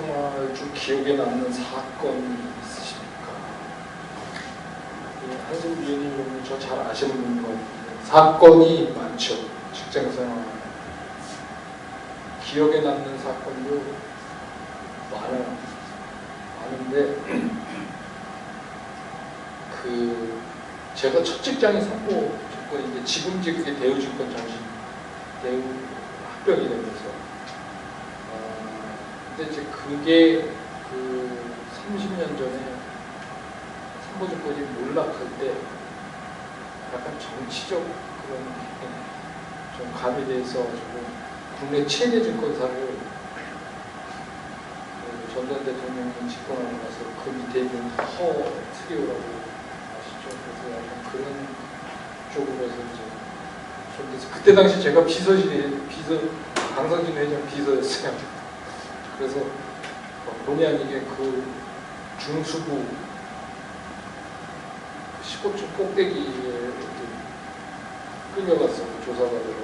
생활 중 기억에 남는 사건이 있으십니까? 한승 위원님 저 잘 아시는 분인 것 같은데 사건이 많죠. 직장생활 기억에 남는 사건도 많아요. 많은데 제가 첫 직장이 선고 조건인데 지금지 그게 대우증권 정신 대우 합병이 되면서 근데 이제 그게 30년 전에 선거증권이 몰락할 때 약간 정치적 그런 좀 가미돼서 가지고 국내 최대 증권사를 전두환 대통령이 집권하고 나서 그 밑에 있는 허 트리오라고 아시죠? 그래서 약간 그런 쪽으로 해서 이제 좀 돼서 그때 당시 제가 강성진 회장 비서였어요. 그래서 본의 아니게 그 중수부 15층 꼭대기에 끌려갔어 조사받으러.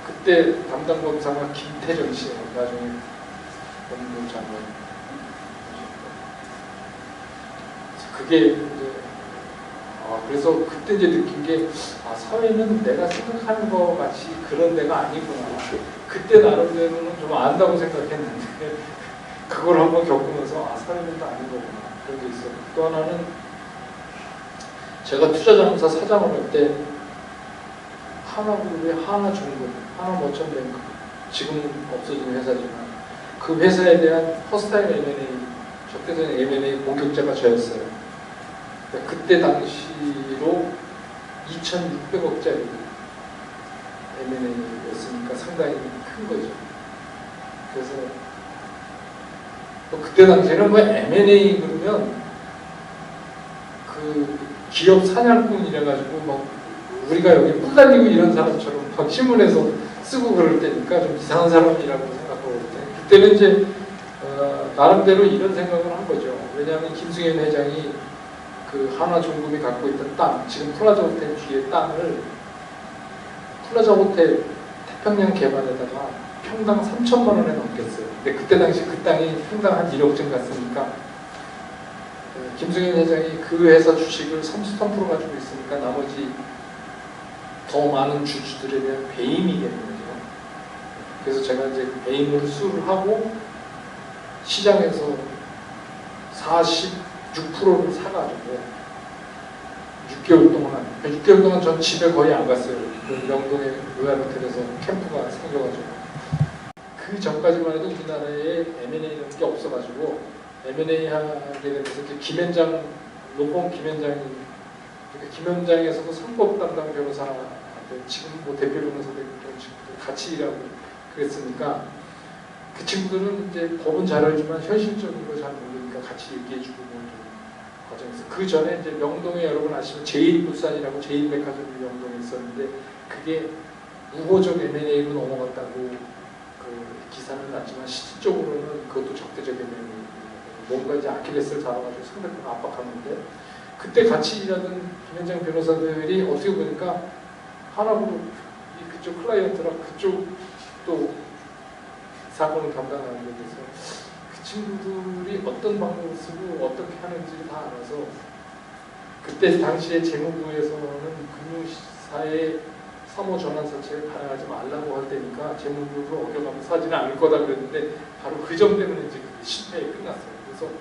그때 담당 검사가 김태정 씨예요. 나중에 법무부 장관. 그게 이제 그래서 그때 이제 느낀 게 사회는 내가 생각하는 것 같이 그런 데가 아니구나. 그때 나름대로는 좀 안다고 생각했는데 그걸 한번 겪으면서 사회는 또 아닌 거구나. 그런 게 있었고 또 하나는 제가 투자자문사 사장을 할 때 하나그룹의 하나중금, 하나머천뱅크 지금은 없어진 회사지만 그 회사에 대한 퍼스트타임 M&A, 적대적인 M&A 공격자가 저였어요. 그때 당시로 2,600억짜리 M&A였으니까 상당히 큰 거죠. 그래서 그때 당시에는 M&A 그러면 기업 사냥꾼 이래가지고 우리가 여기 뿔 달리고 이런 사람처럼 막 신문에서 쓰고 그럴 때니까 좀 이상한 사람이라고 생각하고 그때는 이제 나름대로 이런 생각을 한 거죠. 왜냐하면 김승현 회장이 하나중금이 갖고 있던 땅, 지금 플라자 호텔 뒤에 땅을 플라자 호텔 태평양 개발에다가 평당 3천만 원에 넘겼어요. 근데 그때 당시 그 땅이 평당 한 1억쯤 갔으니까 김승현 회장이 그 회사 주식을 33% 가지고 있으니까 나머지 더 많은 주주들에 대한 배임이 되는 거죠. 그래서 제가 이제 배임을 수를 하고 시장에서 46%를 사가지고 6개월 동안 전 집에 거의 안 갔어요. 명동에 로얄호텔에서 캠프가 생겨가지고 그 전까지만 해도 우리나라에 M&A라는 게 없어가지고 M&A 하게 되면서 김현장, 로펌 김현장이 김현장에서도 상법 담당 변호사한테 지금 대표 변호사들 같이 일하고 그랬으니까 그 친구들은 이제 법은 잘 알지만 현실적인 걸 잘 모르니까 같이 얘기해주고 과정에서 그 전에 이제 명동에 여러분 아시면 제일물산이라고 제일백화점이 명동에 있었는데 그게 우호적 M&A로 넘어갔다고 기사는 났지만 실질적으로는 그것도 적대적 M&A 뭔가 이제 아킬레스를 잡아가지고 상대방을 압박하는데 그때 같이 일하던 김현장 변호사들이 어떻게 보니까 하나그룹 그쪽 클라이언트랑 그쪽 또 사건을 담당하는 데 대해서 그 친구들이 어떤 방법을 쓰고 어떻게 하는지 다 알아서 그때 당시에 재무부에서는 금융사의 사모 전환 사채를 발행하지 말라고 할 때니까 재무부를 어겨가면서 하지는 않을 거다 그랬는데 바로 그 점 때문에 이제 실패에 끝났어요. 그래서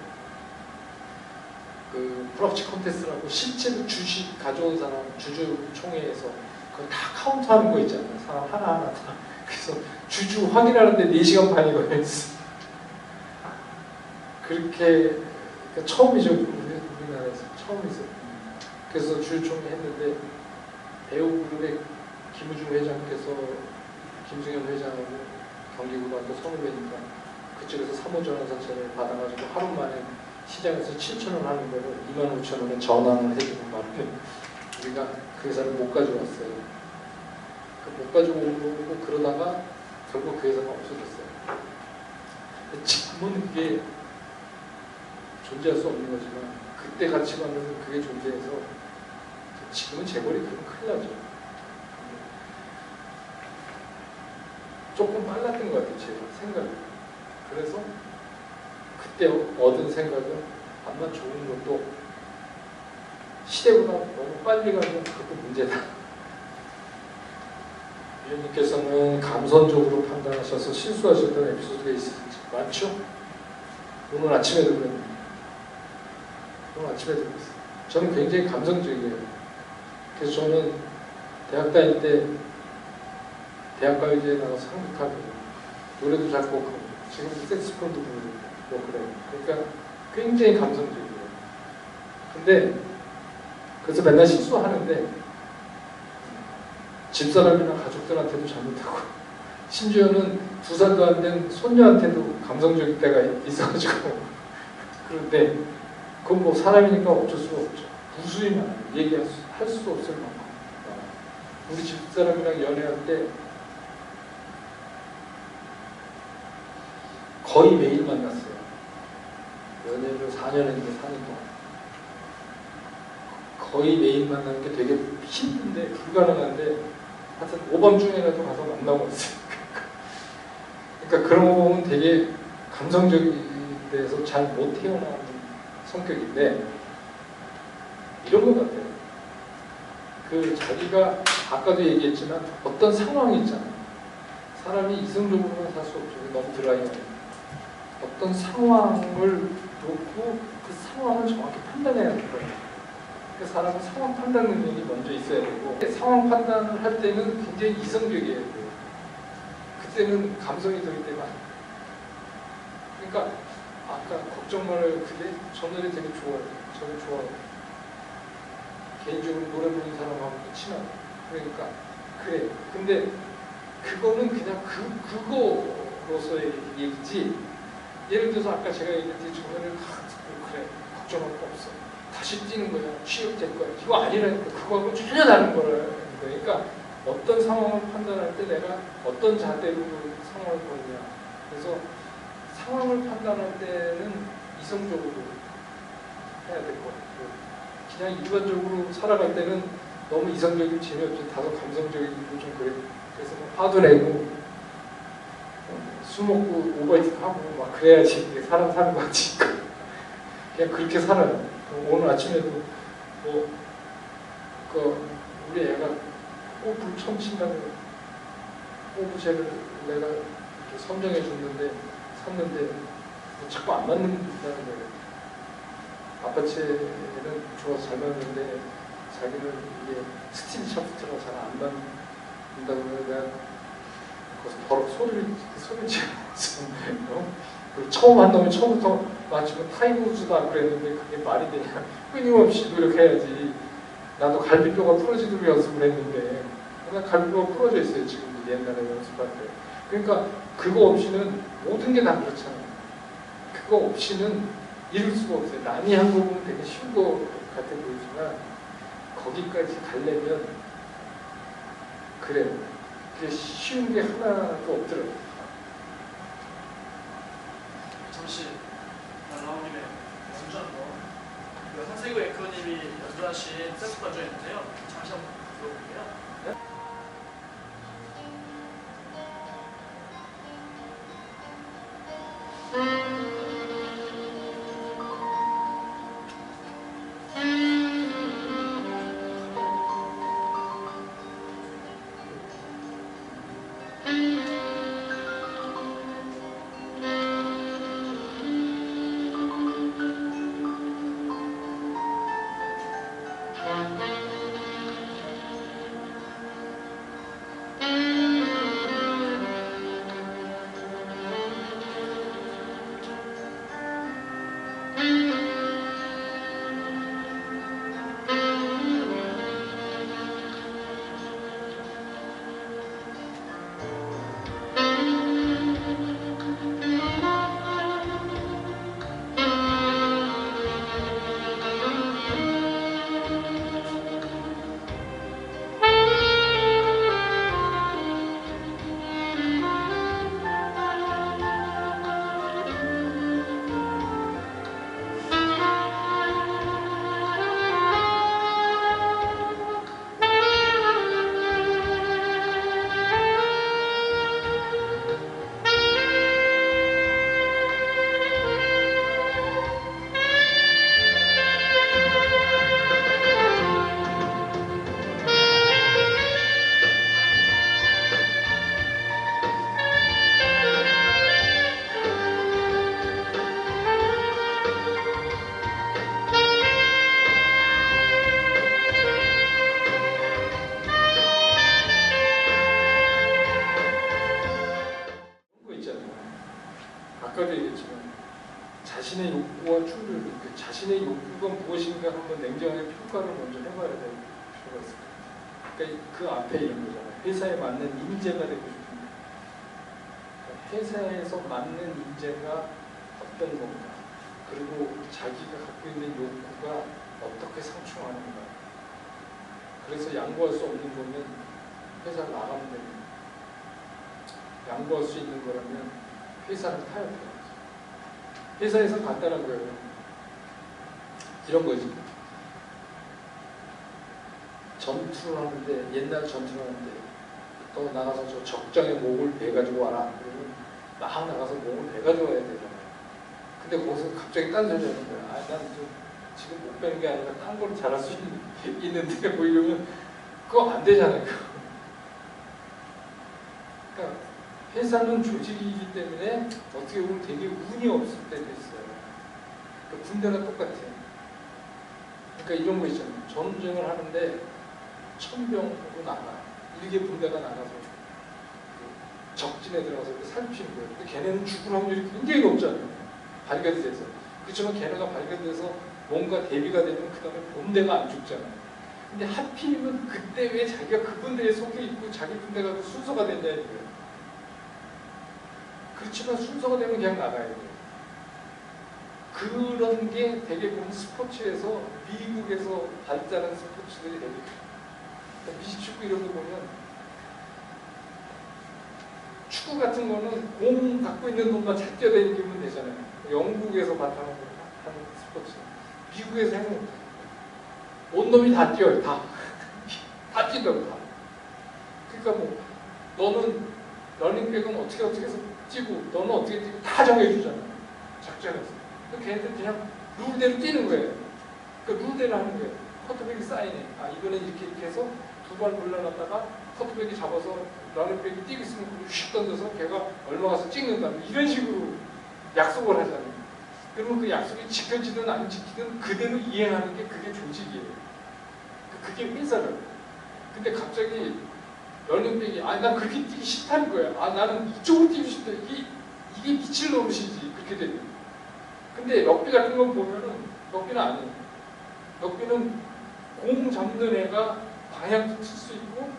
프락치 컨테스트라고 실제로 주식 가져온 사람 주주총회에서 그걸 다 카운트하는 거 있잖아요. 사람 하나하나 다. 그래서 주주 확인하는데 4시간 반이 걸렸어요. 그렇게 그러니까 처음이죠. 우리나라에서 처음 있었고 그래서 주주총회 했는데 대우그룹의 김우중 회장께서 김승현 회장하고 경기고등학교 선후배니까 그쪽에서 사모전환사채를 받아가지고 하루 만에 시장에서 7,000원 하는 거를 25,000원에 전환을 해주는 바람에 우리가 그 회사를 못 가져왔어요. 못 가져오고 그러다가 결국 그 회사가 없어졌어요. 지금은 그게 존재할 수 없는 거지만 그때 가치관에서 그게 존재해서 지금은 재벌이 그러면 큰일 나죠. 조금 빨랐던 것 같아요. 제가 생각이. 그래서 그때 얻은 생각은 암만 좋은 것도 시대보다 너무 빨리 가면 그것도 문제다. 위원님께서는 감선적으로 판단하셔서 실수하셨던 에피소드가 있으신지 많죠? 오늘 아침에도 그랬는데 오늘 아침에도 그랬어요. 저는 굉장히 감성적이에요. 그래서 저는 대학 다닐 때 대학가요제에 나가서 상도 타고 노래도 작곡하고 지금 색스폰도 부르고 그래요. 그러니까 굉장히 감성적이에요. 근데 그래서 맨날 실수하는데 집사람이나 가족들한테도 잘못하고 심지어는 2살도 안 된 손녀한테도 감성적일 때가 있어가지고 그런데 그건 뭐 사람이니까 어쩔 수가 없죠. 무수히 많아요. 할 수 없을 만큼. 우리 집사람이랑 연애할 때 거의 매일 만났어요. 연애를 4년 했는데 4년 동안. 거의 매일 만나는 게 되게 힘든데 불가능한데 하여튼 오밤중에라도 가서 만나고 왔어요. 그러니까 그런 거 보면 되게 감성적인 데서 잘 못 태어나는 성격인데 이런 것 같아요. 그 자기가 아까도 얘기했지만 어떤 상황이 있잖아요. 사람이 이성적으로만 살 수 없죠. 너무 드라이하게. 어떤 상황을 놓고 그 상황을 정확히 판단해야 될 거예요. 그 사람은 상황 판단 능력이 먼저 있어야 되고 상황 판단을 할 때는 굉장히 이성적이어야 돼요. 그때는 감성이 들을 때가 아니에요. 그러니까 아까 걱정말을 그게 저 노래 되게 좋아요. 저는 좋아요. 개인적으로 노래 부르는 사람하고 친하고 그러니까 그래. 근데 그거는 그냥 그거로서의 얘기지. 예를 들어서 아까 제가 얘기했듯이 저 노래를 다 듣고 그래 걱정할 거 없어. 다시 뛰는 거야. 취업될 거야. 이거 아니라니까. 그거하고 전혀 다른 거라. 그러니까 어떤 상황을 판단할 때 내가 어떤 잣대로 그 상황을 보느냐. 그래서 상황을 판단할 때는 이성적으로 해야 될 것 같고 그냥 일반적으로 살아갈 때는 너무 이성적이면 재미없지. 다소 감성적이고 좀 그래. 그래서 뭐 화도 내고 술 먹고 오버히트 하고 막 그래야지 사람 사는 거 같지. 그냥 그렇게 살아요. 오늘 아침에도 우리 애가 골프를 처음 친다고 골프채를 내가 이렇게 선정해 줬는데 샀는데 뭐 자꾸 안 맞는다는 거예요. 아빠 채는 좋아서 잘 맞는데 자기는 이게 스틸 샤프트가 잘 안 맞는다고 내가 거기서 바로 소리를 지르면서 그리고 처음 한 놈이 처음부터 마치고 타이거우즈도 안 그랬는데 그게 말이 되냐. 끊임없이 노력해야지. 나도 갈비뼈가 부러지도록 연습을 했는데 그냥 갈비뼈가 부러져 있어요. 지금 옛날에 연습할 때. 그러니까 그거 없이는 모든 게 다 그렇잖아요. 그거 없이는 이룰 수가 없어요. 남이 한 거 보면 되게 쉬운 거 같아 보이지만 거기까지 가려면 그래요. 그게 쉬운 게 하나도 없더라고요. 잠시 나온 김에 연주한 거 한세구 앵커님이 연주하신 섹스 반주였는데요. 잠시 한번 들어볼게요. 자신의 욕구와 충돌, 자신의 욕구가 무엇인가 한번 냉정하게 평가를 먼저 해봐야 될 필요가 있습니다. 그러니까 그 앞에 이런 거잖아요. 회사에 맞는 인재가 되고 싶은데, 그러니까 회사에서 맞는 인재가 어떤 건가, 그리고 자기가 갖고 있는 욕구가 어떻게 상충하는가. 그래서 양보할 수 없는 거면 회사를 나가면 됩니다. 양보할 수 있는 거라면 회사를 타협해야죠. 회사에서 간단한 거예요. 이런 거지. 전투를 하는데, 옛날 전투를 하는데 또 나가서 저 적장에 목을 베가지고 와라. 그러면 막 나가서 목을 베가지고 와야 되잖아요. 근데 거기서 갑자기 딴 소리 하는 거야. 난 지금 못 베는 게 아니라 딴 걸 잘할 수 있는데 뭐 이러면 그거 안 되잖아요. 그러니까 회사는 조직이기 때문에 어떻게 보면 되게 운이 없을 때도 있어요. 그러니까 군대랑 똑같아요. 그러니까 이런 거 있잖아요. 전쟁을 하는데 1000병으로 나가. 일개 분대가 나가서 적진에 들어가서 살피는 거예요. 근데 걔네는 죽을 확률이 굉장히 높잖아요. 발견이 돼서. 그렇지만 걔네가 발견돼서 뭔가 대비가 되면 그 다음에 본대가 안 죽잖아요. 근데 하필이면 그때 왜 자기가 그 분대에 속해 있고 자기 분대가 순서가 됐냐 이거예요. 그렇지만 순서가 되면 그냥 나가야 돼요. 그런 게 되게 보면 스포츠에서 미국에서 발달한 스포츠들이 되게 미식축구 이런 거 보면 축구 같은 거는 공 갖고 있는 놈만 잘 뛰어다니면 되잖아요. 영국에서 바탕으로 하는 스포츠. 미국에서 해는 온 놈이 다 뛰어요. 다 뛴다고 다. 그러니까 뭐 너는 러닝백은 어떻게 해서 뛰고 너는 어떻게 뛰고 다 정해주잖아요. 작전에서. 걔네들 그냥 룰대로 뛰는 거예요. 그 룰대로 하는 거예요. 커트백이 사인해. 아 이거는 이렇게 해서 두 발 물러났다가 커트백이 잡아서 러닝백이 뛰고 있으면 슉 던져서 걔가 얼마 가서 찍는다. 이런 식으로 약속을 하잖아요. 그러면 그 약속이 지켜지든 안 지키든 그대로 이행하는 게 그게 조직이에요. 그게 회사를. 근데 갑자기 러닝백이 난 그렇게 뛰기 싫다는 거야. 나는 이쪽으로 뛰고 싶다. 이게 미칠 노릇이지. 그렇게 되면. 근데 럭비 같은 건 보면은 럭비는 아니에요. 럭비는 공 잡는 애가 방향도 칠 수 있고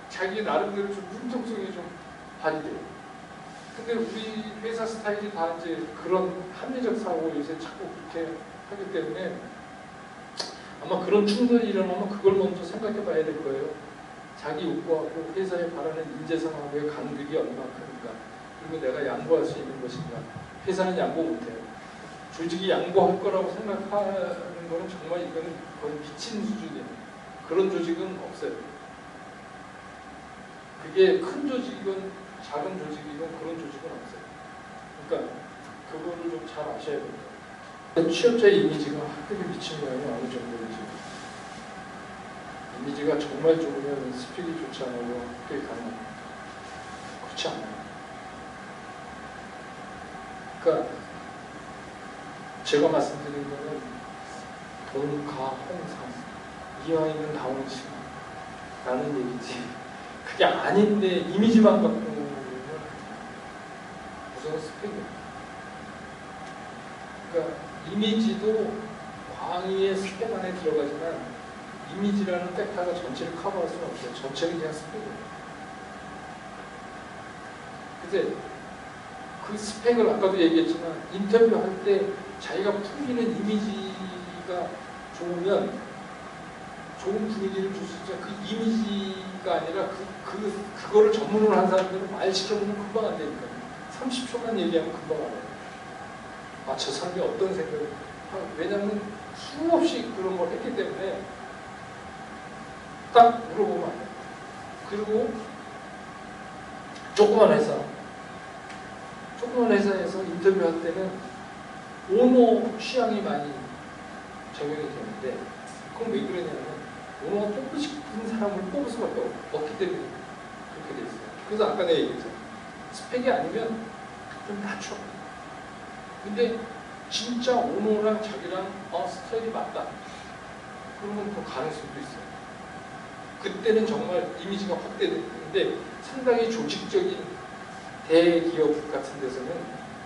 자기 나름대로 좀 융통성이 좀 발휘돼요. 근데 우리 회사 스타일이 다 이제 그런 합리적 사고 요새 자꾸 그렇게 하기 때문에 아마 그런 충돌이 일어나면 그걸 먼저 생각해 봐야 될 거예요. 자기 욕구하고 회사에 바라는 인재상하고의 간극이 얼마큼인가. 그리고 내가 양보할 수 있는 것인가. 회사는 양보 못해요. 조직이 양보할 거라고 생각하는 거는 정말 이거는 거의 미친 수준이에요. 그런 조직은 없어요. 그게 큰 조직이건 작은 조직이건 그런 조직은 없어요. 그러니까 그거를 좀 잘 아셔야 됩니다. 취업자의 이미지가 학급이 미친 모양이 어느 정도인지. 이미지가 정말 좋으면 스펙이 좋지 않아도 학급이 가능합니다. 그렇지 않아요. 그러니까 제가 말씀드린 거는 돈, 가, 홍상 이왕이면 다운시가 라는 얘기지. 그게 아닌데 이미지만 갖고 무슨 스펙이에요. 그러니까 이미지도 광의의 스펙 안에 들어가지만 이미지라는 팩터가 전체를 커버할 수는 없어요. 전체는 그냥 스펙이에요. 근데 그 스펙을 아까도 얘기했지만 인터뷰할 때 자기가 풍기는 이미지가 좋으면 좋은 분위기를 줄 수 있죠. 그 이미지가 아니라 그거를 전문으로 한 사람들은 말 시켜보면 금방 안 되니까 30초만 얘기하면 금방 알아요. 저 사람이 어떤 생각을 왜냐하면 수없이 그런 걸 했기 때문에 딱 물어보면 안 돼요. 그리고 조그만 회사에서 인터뷰할 때는 오너 취향이 많이 적용이 되는데 그건 왜 그러냐면 오너가 뽑고 싶은 사람을 뽑을 수밖에 없기 때문에 그렇게 돼 있어요. 그래서 아까 내가 얘기했잖아요. 스펙이 아니면 좀 낮춰. 근데 진짜 오너랑 자기랑 스타일이 맞다. 그러면 더 가능성도 있어요. 그때는 정말 이미지가 확대되는데 상당히 조직적인 대기업 같은 데서는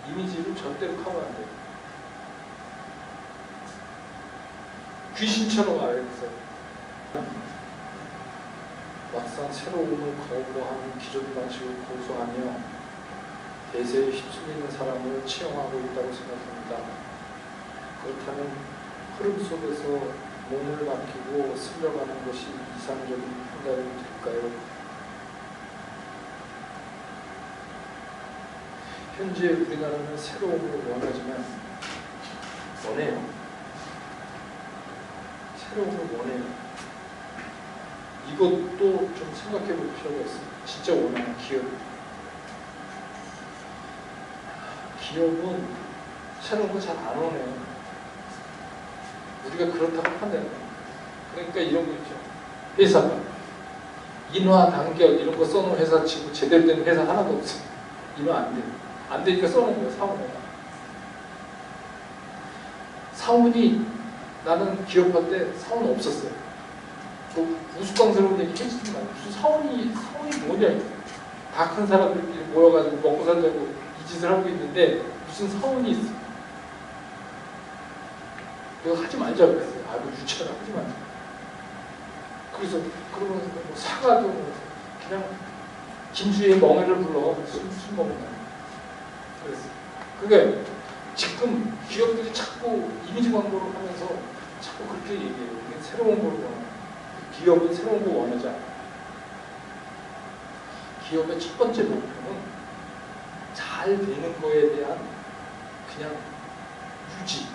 이미지를 절대로 커버 안 돼요. 귀신처럼 알겠어요. 막상 새로움을 거부하는 기존 방식을 고수하며 대세에 휩쓸리는 사람을 채용하고 있다고 생각합니다. 그렇다면 흐름 속에서 몸을 맡기고 쓸려가는 것이 이상적인 판단이 될까요? 현재 우리나라는 새로움을 원하지만 원해요. 새로움을 원해요. 이것도 좀 생각해 볼 필요가 있어요. 진짜 원하는 기업은 새로운 거 잘 안 원해요. 우리가 그렇다고 판단해요. 그러니까 이런 거 있죠. 회사가 인화, 단결 이런 거 써놓은 회사 치고 제대로 된 회사 하나도 없어요. 인화 안 돼요. 안 되니까 써놓은 거예요. 사원이 나는 기업할 때 사원 없었어요. 그 우스꽝스러운 얘기 해주지 마요. 무슨 사원이 뭐냐. 다 큰 사람들끼리 모여가지고 먹고 살자고 이 짓을 하고 있는데 무슨 사원이 있어. 그거 하지 말자고 그랬어요. 뭐 유치하다 하지 말자. 그래서 그러면서 뭐 사과도 그냥 김수희의 멍해를 불러 술 먹는다. 그랬어요. 그게 지금 기업들이 자꾸 이미지 광고를 하면서 자꾸 그렇게 얘기해요. 새로운 걸 원하는. 기업은 새로운 거 원하지 않아요. 기업의 첫 번째 목표는 잘 되는 거에 대한 그냥 유지.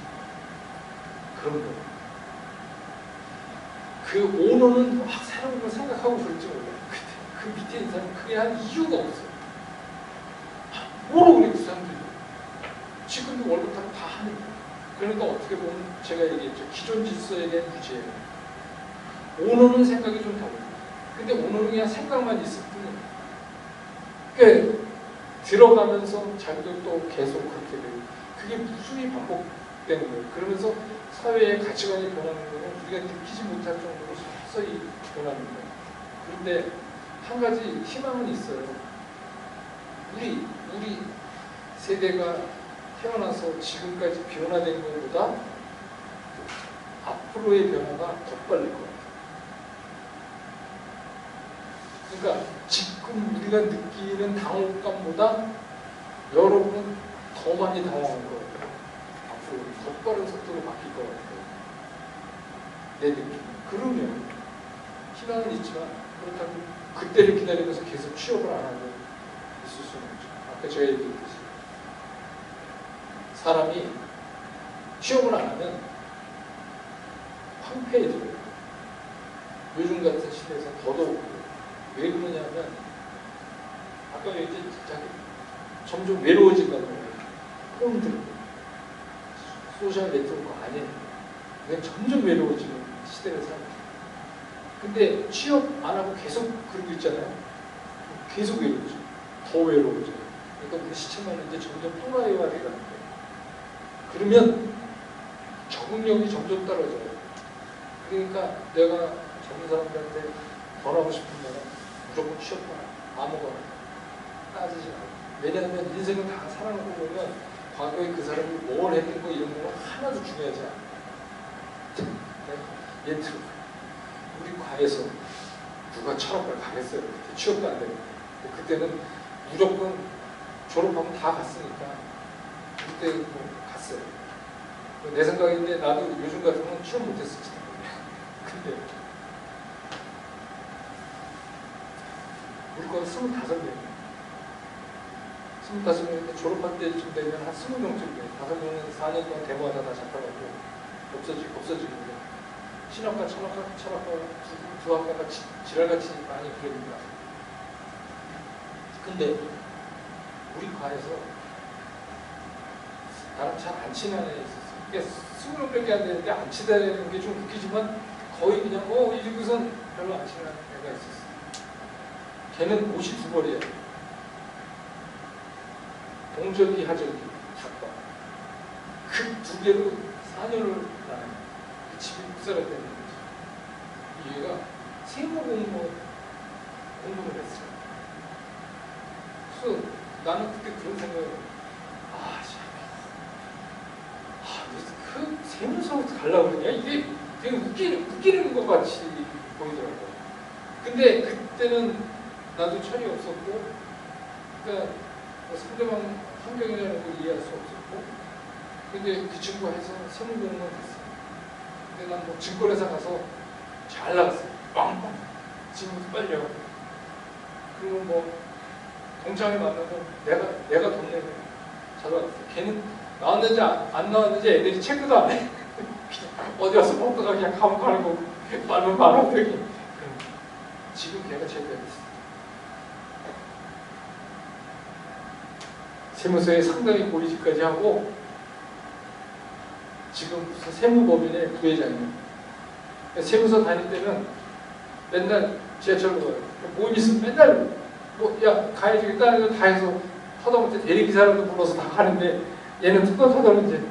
그런 거. 그 오너는 막 새로운 걸 생각하고 그럴지 몰라요. 그 밑에 있는 사람은 그게 한 이유가 없어요. 뭐라고 그래, 그 사람들이. 지금도 월급 타고 다 하는 거예요. 그러니까 어떻게 보면 제가 얘기했죠. 기존 질서에 대한 유지예요. 오너는 생각이 좀 다르고. 근데 오너는 그냥 생각만 있을 뿐이에요. 그러니까 들어가면서 자기도 또 계속 그렇게 되고. 그게 무수히 반복되는 거예요. 그러면서 사회의 가치관이 변하는 거는 우리가 느끼지 못할 정도로 서서히 변하는 거예요. 그런데 한 가지 희망은 있어요. 우리 세대가 태어나서 지금까지 변화된 것보다 앞으로의 변화가 더 빨릴 것 같아요. 그러니까 지금 우리가 느끼는 당혹감보다 여러분은 더 많이 당황할 것 같아요. 앞으로 더 빠른 속도로 바뀔 것 같아요. 내 느낌. 그러면 희망은 있지만 그렇다고 그때를 기다리면서 계속 취업을 안 하고 있을 수는 없죠. 아까 제가 얘기했듯이 사람이 취업을 안 하면 황폐해져요. 요즘 같은 시대에서 더더욱 왜 그러냐면 아까 얘기했듯이 점점 외로워진다는 거예요. 폰들, 소셜 네트워크 안에 그냥 점점 외로워지는 시대를 살아요. 근데 취업 안 하고 계속 그러고 있잖아요. 계속 외로워져. 더 외로워져요. 그러니까 우리 시청자는 이제 점점 또라이화되는 거예요. 그러면 적응력이 점점 떨어져요. 그러니까 내가 젊은 사람들한테 권하고 싶은 거는 무조건 취업하라. 아무거나 따지지 말고. 왜냐하면 인생을 다 살아놓고 보면 과거에 그 사람이 뭘 했던 거 이런 거 하나도 중요하지 않아요. 예를 들어 우리 과에서 누가 철학과를 가겠어요. 그때 취업도 안 되고. 그때는 무조건 졸업하면 다 갔으니까 그때 뭐 갔어요. 내 생각인데 나도 요즘 같으면 취업 못했을 텐데. 근데 우리 과 25명. 25명인데 졸업할 때쯤 되면 한 20명쯤 돼요. 5명은 4년 동안 데모하다 다 잡혀가고 없어지는데 신학과, 철학과 두 학과가 지랄같이 많이 그럽니다. 근데 우리 과에서 나랑 잘 안 친한 애 있었어요. 그러니까 20명밖에 안 되는데 안 친다는 게 좀 웃기지만 거의 그냥 이 중에선 별로 안 친한 애가 있었어요. 걔는 옷이 두 벌이에요. 동절기, 하절기, 작가. 그 두 개로 4년을 나눠요. 그 집이 묵살했다는 거지. 얘가 세무 공부를 했어요. 그래서 나는 그때 그런 생각을 그 세무서부터 가려고 그러냐? 이게 그게 웃기는 것 같이 보이더라고요. 근데 그때는 나도 철이 없었고, 그러니까 뭐 상대방 환경이라는 걸 이해할 수 없었고, 근데 그 친구가 해서 세무공무원 됐어요. 근데 난 뭐 증권회사 가서 잘 나갔어요. 빵빵. 지금도 빨려. 그리고 뭐 동창회 만나고 내가 돈 내고 잘 나갔어요. 걔는 나왔는지 안 나왔는지 애들이 체크도 안 해. 어디 와서 먹다가 그냥 가면 가는 거고 말면 말하더니 지금 걔가 제일 됐어. 세무서에 상당히 고위직까지 하고 지금 무슨 세무법인의 부회장이에요. 세무서 다닐 때는 맨날 지하철로 가요. 뭐 있으면 맨날 야 가야지 일단 이거 다 해서 하다못해 대리기사라도 불러서 다 가는데 얘는 터덜터덜 이제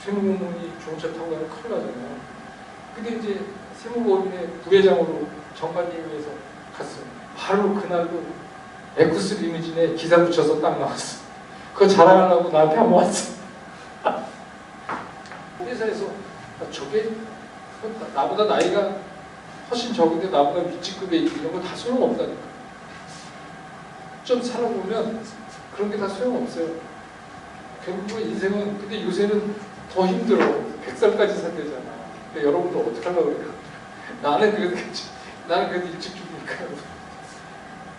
세무공무원이 중차 타고 가면 큰일 나잖아요. 근데 이제 세무법인의 부회장으로 정관예우에서 갔어요. 바로 그날도 에쿠스 리무진에 기사 붙여서 딱 나왔어. 그거 자랑하려고 나한테 한번 왔어. 회사에서 저게 나보다 나이가 훨씬 적은데 나보다 윗직급에 있고 이런 거 다 소용없다니까. 좀 살아보면 그런 게 다 소용없어요. 결국은 인생은, 근데 요새는 더 힘들어. 100살까지 산대잖아. 근데 여러분들 어떻게 하려고 그래요? 나는 그래도 일찍 죽으니까.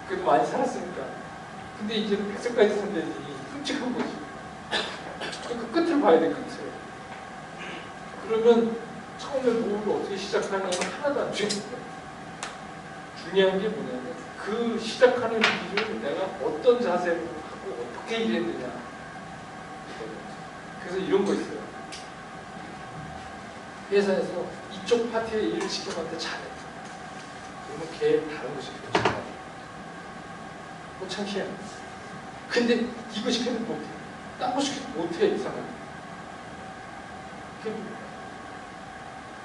그래도 많이 살았으니까. 근데 이제는 100살까지 산다니 끔찍한 거지. 그 끝을 봐야 돼, 끝을. 그러면 처음에 뭘 어떻게 시작하냐면 하나도 안 중요해. 중요한 게 뭐냐면 그 시작하는 길을 내가 어떤 자세로 하고 어떻게 일했느냐. 그래서 이런 거 있어요. 회사에서 이쪽 파트에 일을 시켜봤는데 잘해. 그러면 걔 다른 거 시켜도 잘해. 뭐 창피해. 근데 이거 시켜도 못해. 딴 거 시켜도 못해, 이상하게.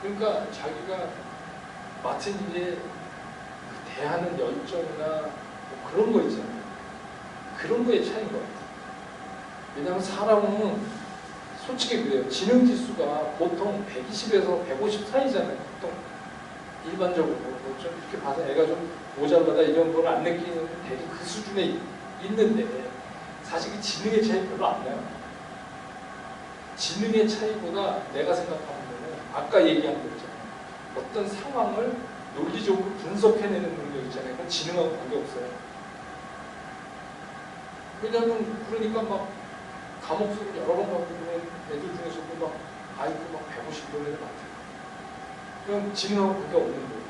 그러니까 자기가 맡은 일에 대하는 열정이나 뭐 그런 거 있잖아요. 그런 거의 차이인 것 같아요. 왜냐하면 사람은 솔직히 그래요. 지능지수가 보통 120에서 150 사이잖아요. 보통 일반적으로 좀 이렇게 봐서 애가 좀 모자라다 이런 걸 안 느끼는 되게 그 수준에 있는데 사실 그 지능의 차이 별로 안 나요. 지능의 차이보다 내가 생각하는 거는 아까 얘기한 거 있잖아요. 어떤 상황을 논리적으로 분석해내는 능력 있잖아요. 그건 지능하고 관계없어요. 왜냐하면 그러니까 막 과목 수를 여러 번 받고 그런 애들 중에서도 막 아이고 막 150 이런 애들 많대요. 그럼 지능하고 관계없는 거예요.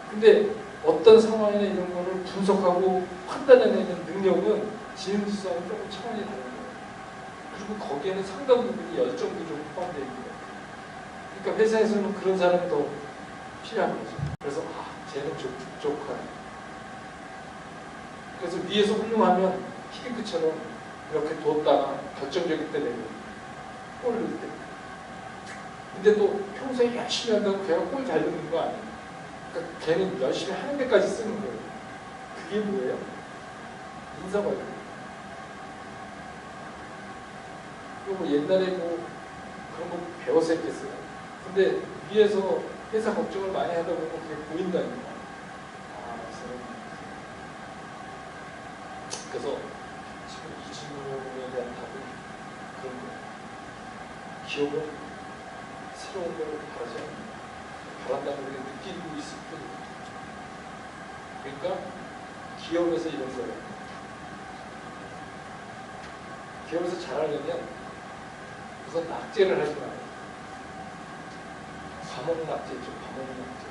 근데 어떤 상황이나 이런 거를 분석하고 판단해내는 능력은 지능지수하고 조금 차원이 다른 거예요. 그리고 거기에는 상당 부분이 열정도 좀 포함되어 있는 거예요. 그러니까 회사에서는 그런 사람이 더 필요한 거죠. 그래서 쟤는 족하네. 그래서 위에서 훌륭하면 히딩크처럼 이렇게 뒀다가 결정적일 때 내고 골 넣을 때. 근데 또 평소에 열심히 한다고 걔가 골 잘 넣는 거 아니에요. 그러니까 걔는 열심히 하는 데까지 쓰는 거예요. 그게 뭐예요? 인사관리. 그리고 옛날에 뭐 그런 거 배워서 했겠어요. 근데 위에서 회사 걱정을 많이 하다 보면 그게 보인다니까. 그래서 지금 이 질문에 대한 답은 그런 거예요. 기업은 새로운 걸 바라지 않는다. 바란다는 걸 느끼고 있을 뿐이에요. 그러니까 기업에서 이런 거예요. 기업에서 잘하려면 우선 낙제를 하지 마요. 과목 낙제 있죠. 과목 낙제.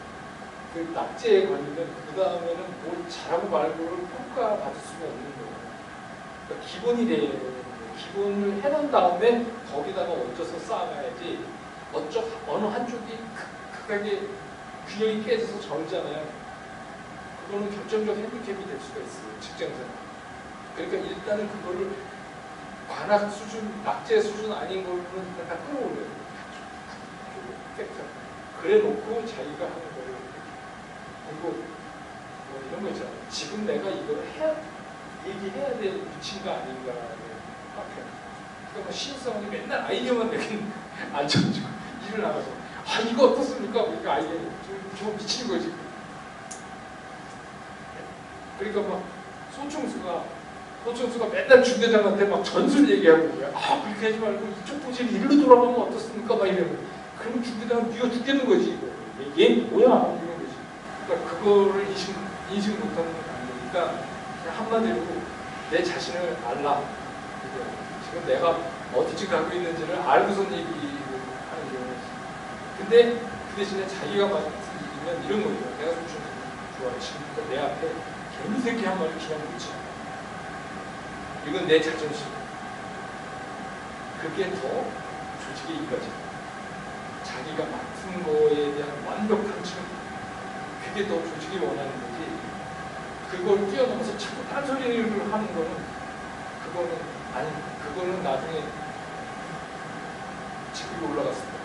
그 낙제에 걸리면 그 다음에는 뭘 잘하고 말고를 평가받을 수가 없는 거예요. 그러니까 기본이 돼야 되는 거예요. 기본을 해놓은 다음에 거기다가 얹어서 쌓아가야지 어느 한쪽이 극하게 균형이 깨져서 절잖아요. 그거는 결정적 핸디캡이 될 수가 있어요. 직장생활. 그러니까 일단은 그거를 관학 수준, 낙제 수준 아닌 걸로는 다 끌어올려요. 그래 놓고 자기가 하는 거예요. 그리고 뭐 이런 거 있잖아요. 지금 내가 이걸 얘기해야 될 위치인가 아닌가를 확인해요. 그러니까 뭐 신입사원이 맨날 아이디어만 내긴 앉혀가지고 일을 나가서 아 이거 어떻습니까? 그러니까 아예 좀 미친 거지. 그러니까 막 소총수가 맨날 중대장한테 막 전술 얘기하고 아 그렇게 하지 말고 이쪽 부지를 일로 돌아가면 어떻습니까? 막 이러면 그러면 중대장은 미워 죽겠는 거지. 이거. 얘 뭐야? 이런 거지. 그러니까 그거를 인식 못하는 건 아니니까 그냥 한마디로 내 자신을 알라. 지금 내가 어디쯤 가고 있는지를 알고선 얘기를 하는 경우가 있어요. 근데 그 대신에 자기가 맡은 일이면 이런 거예요. 내가 좀 좋아해. 지금 내 앞에 개미새끼 한 마리 그냥 묻지 않아. 이건 내 자존심. 그게 더 조직의 이거지. 자기가 맡은 거에 대한 완벽한 층. 그게 더 조직이 원하는 거지. 그걸 뛰어넘어서 자꾸 딴소리를 하는 거는 그거는 나중에 직급이 올라갔을 때